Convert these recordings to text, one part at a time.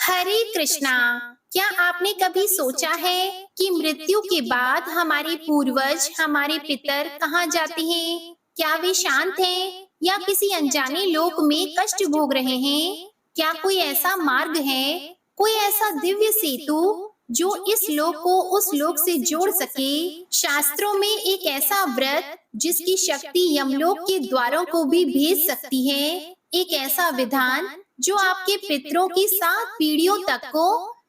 हरे कृष्णा। क्या आपने कभी सोचा है कि मृत्यु के बाद हमारे पूर्वज, हमारे पितर कहाँ जाते हैं? क्या वे शांत हैं या किसी अनजाने लोक में कष्ट भोग रहे हैं? क्या कोई ऐसा मार्ग है, कोई ऐसा दिव्य सेतु जो इस लोक को उस लोक से जोड़ सके? शास्त्रों में एक ऐसा व्रत जिसकी शक्ति यमलोक के द्वारों को भी भेज सकती है, एक ऐसा विधान जो आपके पितरों की 7 पीढ़ियों तक को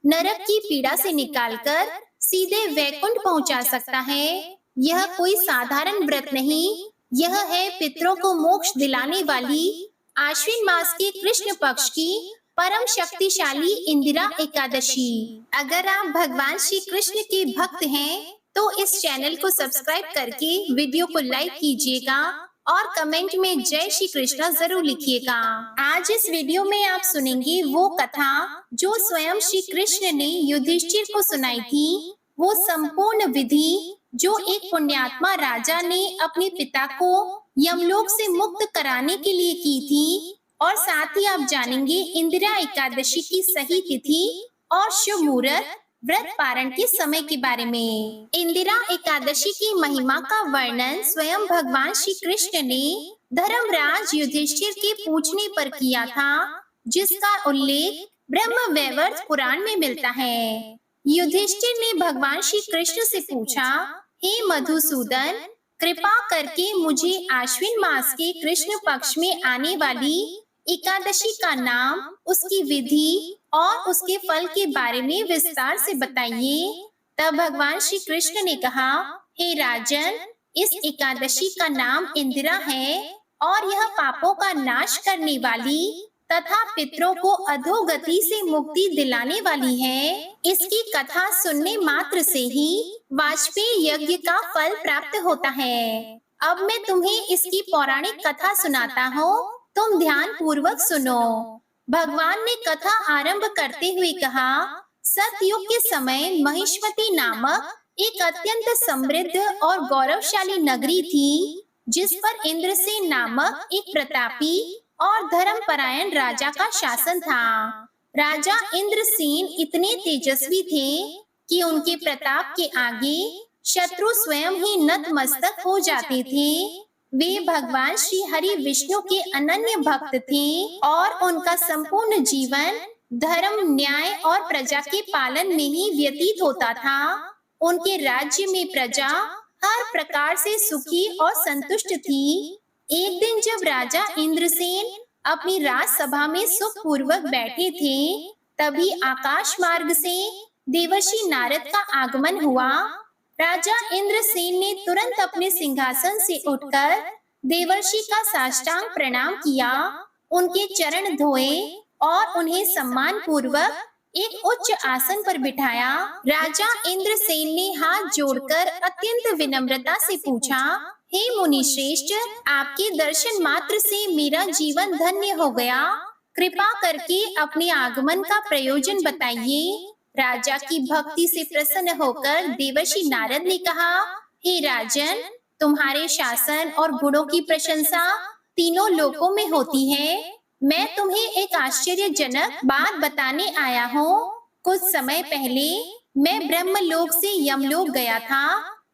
नरक की पीड़ा से निकालकर सीधे वैकुंठ पहुंचा सकता है। यह कोई साधारण व्रत नहीं, यह है पितरों को मोक्ष दिलाने वाली आश्विन मास के कृष्ण पक्ष की परम शक्तिशाली इंदिरा एकादशी। अगर आप भगवान श्री कृष्ण के भक्त हैं, तो इस चैनल को सब्सक्राइब करके वीडियो को लाइक कीजिएगा और कमेंट में जय श्री कृष्णा जरूर लिखिएगा। आज इस वीडियो में आप सुनेंगे वो कथा जो स्वयं श्री कृष्ण ने युधिष्ठिर को सुनाई थी, वो संपूर्ण विधि जो एक पुण्यात्मा राजा ने अपने पिता को यमलोक से मुक्त कराने के लिए की थी, और साथ ही आप जानेंगे इंदिरा एकादशी की सही तिथि और शुभ मुहूर्त व्रत पारण के समय के बारे में। इंदिरा एकादशी की महिमा का वर्णन स्वयं भगवान श्री कृष्ण ने धर्मराज युधिष्ठिर के पूछने पर किया था, जिसका उल्लेख ब्रह्म वैवर्त पुराण में मिलता है। युधिष्ठिर ने भगवान श्री कृष्ण से पूछा, हे मधुसूदन, कृपा करके मुझे आश्विन मास के कृष्ण पक्ष में आने वाली एकादशी का नाम, उसकी विधि और उसके फल के बारे में विस्तार से बताइए। तब भगवान श्री कृष्ण ने कहा, हे राजन, इस एकादशी का नाम इंदिरा है और यह पापों का नाश करने वाली तथा पितरों को अधोगति से मुक्ति दिलाने वाली है। इसकी कथा सुनने मात्र से ही वाजपेयी यज्ञ का फल प्राप्त होता है। अब मैं तुम्हें इसकी पौराणिक कथा सुनाता हूँ, तुम ध्यान पूर्वक सुनो। भगवान ने कथा आरंभ करते हुए कहा, सतयुग के समय महिष्मती नामक एक अत्यंत समृद्ध और गौरवशाली नगरी थी, जिस पर इंद्रसेन नामक एक प्रतापी और धर्मपरायण राजा का शासन था। राजा इंद्रसेन इतने तेजस्वी थे कि उनके प्रताप के आगे शत्रु स्वयं ही नतमस्तक हो जाते थे। वे भगवान श्री हरि विष्णु के अनन्य भक्त थे और उनका संपूर्ण जीवन धर्म, न्याय और प्रजा के पालन में ही व्यतीत होता था। उनके राज्य में प्रजा हर प्रकार से सुखी और संतुष्ट थी। एक दिन जब राजा इंद्रसेन अपनी राजसभा में सुखपूर्वक बैठे थे, तभी आकाश मार्ग से देवर्षि नारद का आगमन हुआ। राजा इंद्रसेन ने तुरंत अपने सिंहासन से उठकर देवर्षि का साष्टांग प्रणाम किया, उनके चरण धोए और उन्हें सम्मान पूर्वक एक उच्च आसन पर बिठाया। राजा इंद्रसेन ने हाथ जोड़कर अत्यंत विनम्रता से पूछा, हे मुनि श्रेष्ठ, आपके दर्शन मात्र से मेरा जीवन धन्य हो गया। कृपा करके अपने आगमन का प्रयोजन बताइए। राजा की भक्ति से प्रसन्न होकर देवर्षि नारद ने कहा, हे राजन, तुम्हारे शासन और गुणों की प्रशंसा तीनों लोकों में होती है। मैं तुम्हें एक आश्चर्यजनक बात बताने आया हूँ। कुछ समय पहले मैं ब्रह्मलोक से यमलोक गया था,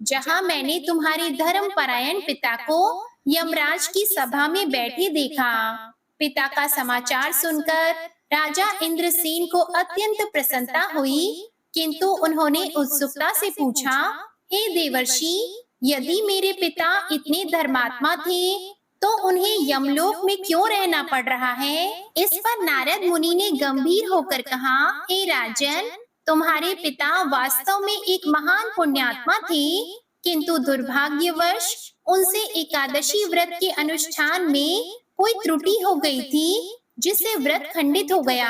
जहाँ मैंने तुम्हारे धर्मपरायण पिता को यमराज की सभा में बैठे देखा। पिता का समाचार सुनकर राजा इंद्रसेन को अत्यंत प्रसन्नता हुई, किंतु उन्होंने उत्सुकता से पूछा, हे देवर्षि, यदि मेरे पिता इतने धर्मात्मा थे, तो उन्हें यमलोक में क्यों रहना पड़ रहा है? इस पर नारद मुनि ने गंभीर होकर कहा, हे राजन, तुम्हारे पिता वास्तव में एक महान पुण्यात्मा थे, किंतु दुर्भाग्यवश उनसे एकादशी व्रत के अनुष्ठान में कोई त्रुटि हो गई थी, जिससे व्रत खंडित हो गया।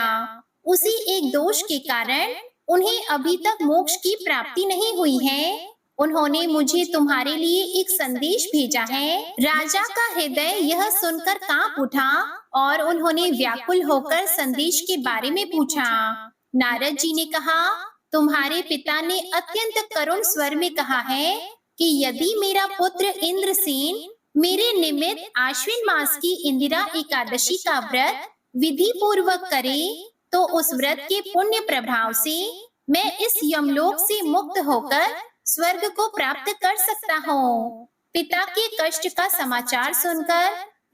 उसी एक दोष के कारण उन्हें अभी तक मोक्ष की प्राप्ति नहीं हुई है। उन्होंने मुझे तुम्हारे लिए एक संदेश भेजा है। राजा का हृदय यह सुनकर कांप उठा और उन्होंने व्याकुल होकर संदेश के बारे में पूछा। नारद जी ने कहा, तुम्हारे पिता ने अत्यंत करुण स्वर में कहा है कि यदि मेरा पुत्र इंद्रसेन मेरे निमित्त आश्विन मास की इंदिरा एकादशी का व्रत विधि पूर्वक करे, तो उस व्रत के पुण्य प्रभाव से मैं इस यमलोक से मुक्त होकर स्वर्ग को प्राप्त कर सकता हूँ। पिता के कष्ट का समाचार सुनकर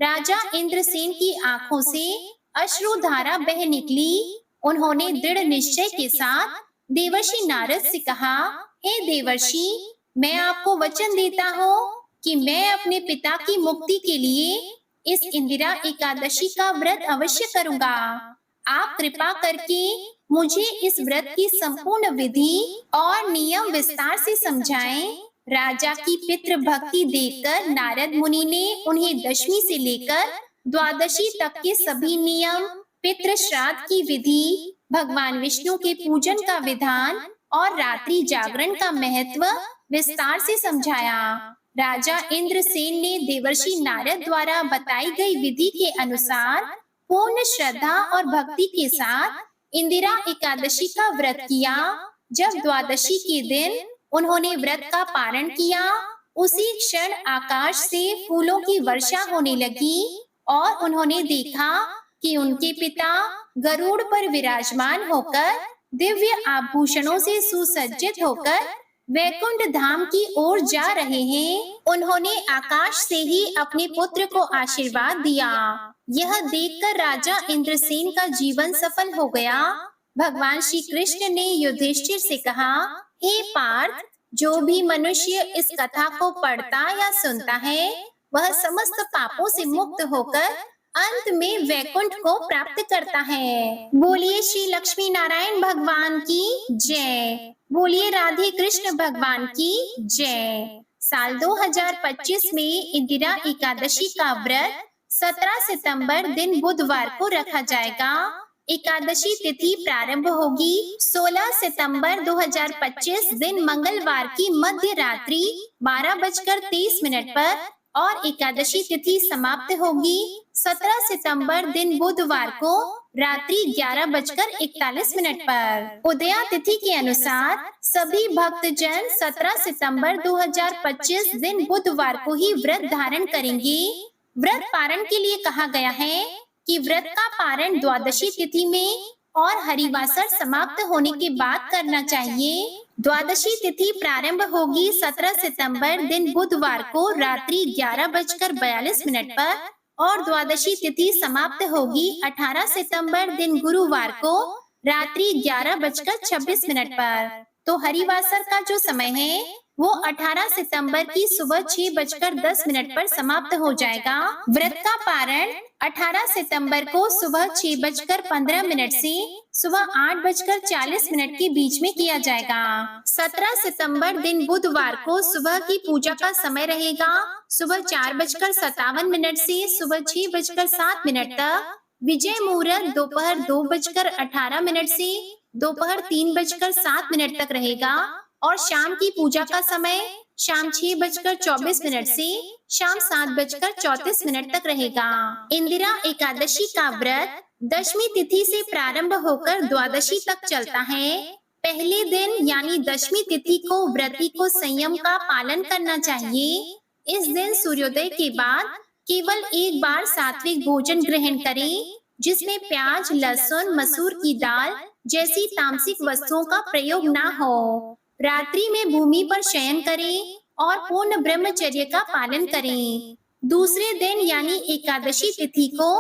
राजा इंद्रसेन की आंखों से अश्रुधारा बह निकली। उन्होंने दृढ़ निश्चय के साथ देवर्षि नारद से कहा, हे देवर्षि, मैं आपको वचन देता हूँ कि मैं अपने पिता की मुक्ति के लिए इस इंदिरा एकादशी का व्रत अवश्य करूंगा। आप कृपा करके मुझे इस व्रत की संपूर्ण विधि और नियम विस्तार से समझाएं। राजा की पितृ भक्ति देखकर नारद मुनि ने उन्हें दशमी से लेकर द्वादशी तक के सभी नियम, पितृ श्राद्ध की विधि, भगवान विष्णु के पूजन का विधान और रात्रि जागरण का महत्व विस्तार से समझाया। राजा इंद्रसेन ने देवर्षि नारद द्वारा बताई गई विधि के अनुसार पूर्ण श्रद्धा और भक्ति के साथ इंदिरा एकादशी का व्रत किया। जब द्वादशी के दिन उन्होंने व्रत का पारण किया, उसी क्षण आकाश से फूलों की वर्षा होने लगी और उन्होंने देखा कि उनके पिता गरुड़ पर विराजमान होकर दिव्य आभूषणों से सुसज्जित होकर वैकुंठ धाम की ओर जा रहे हैं। उन्होंने आकाश से ही अपने पुत्र को आशीर्वाद दिया। यह देखकर राजा इंद्रसेन का जीवन सफल हो गया। भगवान श्री कृष्ण ने युधिष्ठिर से कहा, हे पार्थ, जो भी मनुष्य इस कथा को पढ़ता या सुनता है, वह समस्त पापों से मुक्त होकर अंत में वैकुंठ को प्राप्त करता है। बोलिए श्री लक्ष्मी नारायण भगवान की जय। बोलिए राधे कृष्ण भगवान की जय। साल 2025 में इंदिरा एकादशी का व्रत 17 सितंबर दिन बुधवार को रखा जाएगा। एकादशी तिथि प्रारंभ होगी 16 सितंबर 2025 दिन मंगलवार की मध्य रात्रि 12:23 पर और एकादशी तिथि समाप्त होगी 17 सितंबर दिन बुधवार को रात्रि 11:41 पर। उदया तिथि के अनुसार सभी भक्तजन 17 सितंबर 2025 दिन बुधवार को ही व्रत धारण करेंगे। व्रत पारण के लिए कहा गया है कि व्रत का पारण द्वादशी तिथि में और हरिवासर समाप्त होने के बाद करना चाहिए। द्वादशी तिथि प्रारंभ होगी 17 सितंबर दिन बुधवार को रात्रि 11:42 पर और द्वादशी तिथि समाप्त होगी 18 सितंबर दिन गुरुवार को रात्रि 11:26 पर। तो हरिवासर का जो समय है वो 18 सितंबर की सुबह 6:10 पर समाप्त हो जाएगा। व्रत का पारण 18 सितंबर को सुबह 6:15 से सुबह 8:40 के बीच में किया जाएगा। 17 सितंबर दिन बुधवार को सुबह की पूजा का समय रहेगा सुबह 4:57 से सुबह 6:07 तक। विजय मुहूर्त दोपहर 2:18 से दोपहर 3:07 तक रहेगा और शाम की पूजा का समय शाम 6:24 से शाम 7:34 तक रहेगा। इंदिरा एकादशी का व्रत दशमी तिथि से प्रारंभ होकर द्वादशी तक चलता है। पहले दिन यानी दशमी तिथि को व्रती को संयम का पालन करना चाहिए। इस दिन सूर्योदय के बाद केवल एक बार सात्विक भोजन ग्रहण करें, जिसमें प्याज, लहसुन, मसूर की दाल जैसी तामसिक वस्तुओं का प्रयोग ना हो। रात्रि में भूमि पर शयन करें और पूर्ण ब्रह्मचर्य का पालन करें। दूसरे दिन यानी एकादशी तिथि को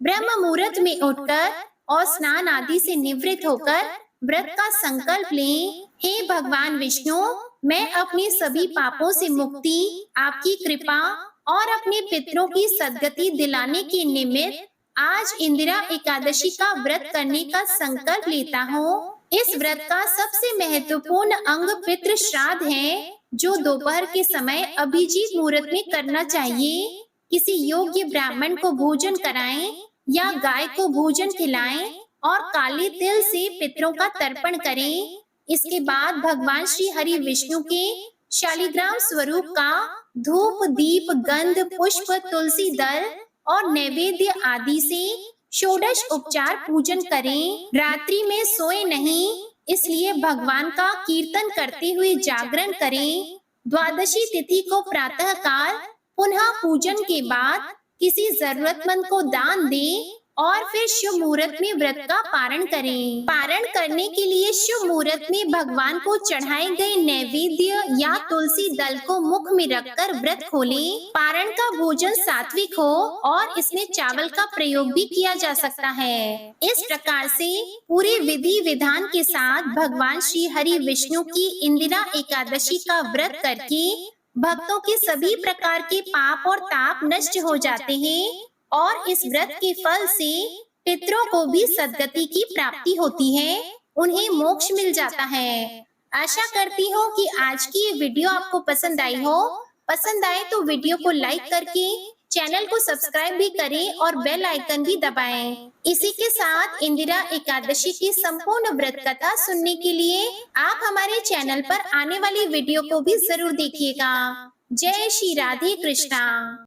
ब्रह्म मुहूर्त में उठकर और स्नान आदि से निवृत्त होकर व्रत का संकल्प लें। हे भगवान विष्णु, मैं अपने सभी पापों से मुक्ति, आपकी कृपा और अपने पितरों की सद्गति दिलाने के निमित्त आज इंदिरा एकादशी का व्रत करने का संकल्प लेता हूँ। इस व्रत का सबसे महत्वपूर्ण अंग पितृ श्राद्ध है, जो दोपहर के समय अभिजीत मुहूर्त में करना चाहिए। किसी योग्य ब्राह्मण को भोजन कराएं या गाय को भोजन खिलाएं और काले तिल से पितरों का तर्पण करें। इसके बाद भगवान श्री हरि विष्णु के शालिग्राम स्वरूप का धूप, दीप, गंध, पुष्प, तुलसी दल और नैवेद्य आदि से षोडश उपचार पूजन करें। रात्रि में सोए नहीं, इसलिए भगवान का कीर्तन करते हुए जागरण करें। द्वादशी तिथि को प्रातः काल पुनः पूजन के बाद किसी जरूरतमंद को दान दें और फिर शुभ मुहूर्त में व्रत का पारण करें। पारण करने के लिए शुभ मुहूर्त में भगवान को चढ़ाए गए नैवेद्य या तुलसी दल को मुख में रखकर व्रत खोलें। पारण का भोजन सात्विक हो और इसमें चावल का प्रयोग भी किया जा सकता है। इस प्रकार से पूरे विधि विधान के साथ भगवान श्री हरि विष्णु की इंदिरा एकादशी का व्रत करके भक्तों के सभी प्रकार के पाप और ताप नष्ट हो जाते हैं और इस व्रत के फल से पितरों को भी सद्गति की प्राप्ति होती है, उन्हें मोक्ष मिल जाता है। आशा करती हूँ कि आज की ये वीडियो आपको पसंद आई हो। पसंद आए तो वीडियो को लाइक करके चैनल को सब्सक्राइब भी करें और बेल आइकन भी दबाएं। इसी के साथ इंदिरा एकादशी की संपूर्ण व्रत कथा सुनने के लिए आप हमारे चैनल पर आने वाली वीडियो को भी जरूर देखिएगा। जय श्री राधे कृष्णा।